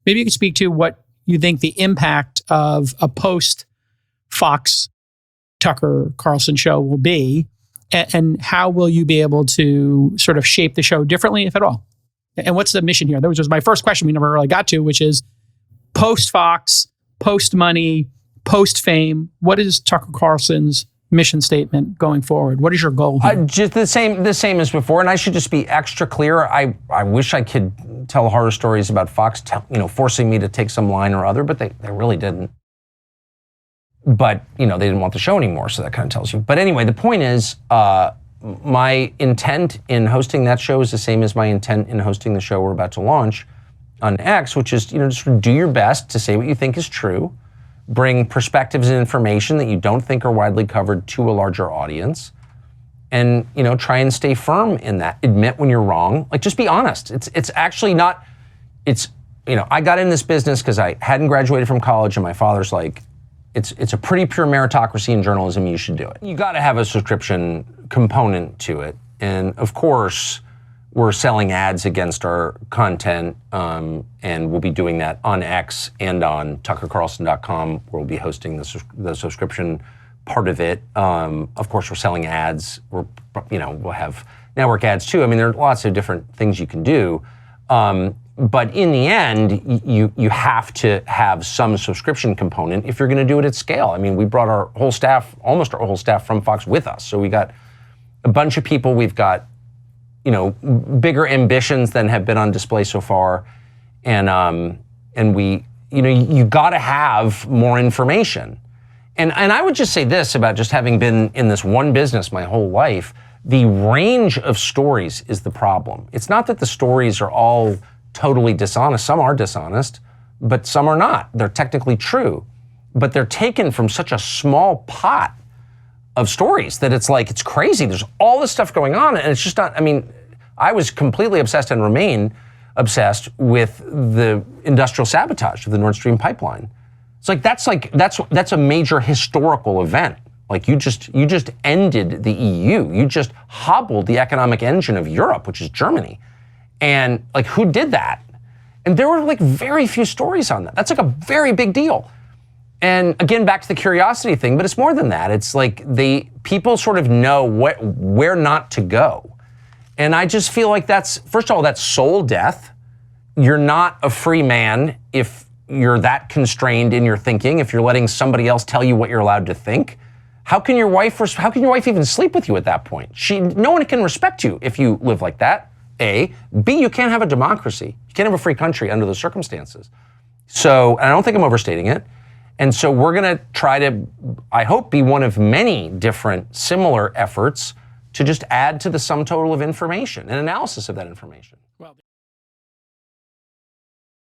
maybe you could speak to what you think the impact of a post-Fox Tucker Carlson show will be, and how will you be able to sort of shape the show differently, if at all? And what's the mission here? That was just my first question we never really got to, which is post-Fox, post-money, post-fame. What is Tucker Carlson's mission statement going forward? What is your goal here? Just the same as before, and I should just be extra clear. I wish I could tell horror stories about Fox, forcing me to take some line or other, but they really didn't. But they didn't want the show anymore, so that kind of tells you. But anyway, the point is, my intent in hosting that show is the same as my intent in hosting the show we're about to launch on X, which is just do your best to say what you think is true, bring perspectives and information that you don't think are widely covered to a larger audience, and try and stay firm in that. Admit when you're wrong. Like, just be honest. It's actually not. I got in this business because I hadn't graduated from college, and my father's like, it's a pretty pure meritocracy in journalism. You should do it. You got to have a subscription component to it, and of course, we're selling ads against our content, and we'll be doing that on X and on tuckercarlson.com, where we'll be hosting the subscription part of it. Of course, we're selling ads. We'll have network ads too. I mean, there are lots of different things you can do. But in the end, you have to have some subscription component if you're going to do it at scale. I mean, we brought our whole staff, almost our whole staff from Fox with us. So we got a bunch of people. We've got bigger ambitions than have been on display so far, and we you got to have more information. And I would just say this about just having been in this one business my whole life: the range of stories is the problem. It's not that the stories are all totally dishonest. Some are dishonest, but some are not. They're technically true, but they're taken from such a small pot of stories that it's crazy. There's all this stuff going on, and it's just not. I mean, I was completely obsessed and remain obsessed with the industrial sabotage of the Nord Stream pipeline. It's that's a major historical event. Like, you just ended the EU. You just hobbled the economic engine of Europe, which is Germany. And who did that? And there were very few stories on that. That's a very big deal. And again, back to the curiosity thing, but it's more than that. It's people sort of know where not to go. And I just feel like first of all, that's soul death. You're not a free man if you're that constrained in your thinking, if you're letting somebody else tell you what you're allowed to think. How can your wife even sleep with you at that point? No one can respect you if you live like that. A. B, you can't have a democracy. You can't have a free country under those circumstances. So, and I don't think I'm overstating it. And so we're going to try to, I hope, be one of many different similar efforts to just add to the sum total of information and analysis of that information.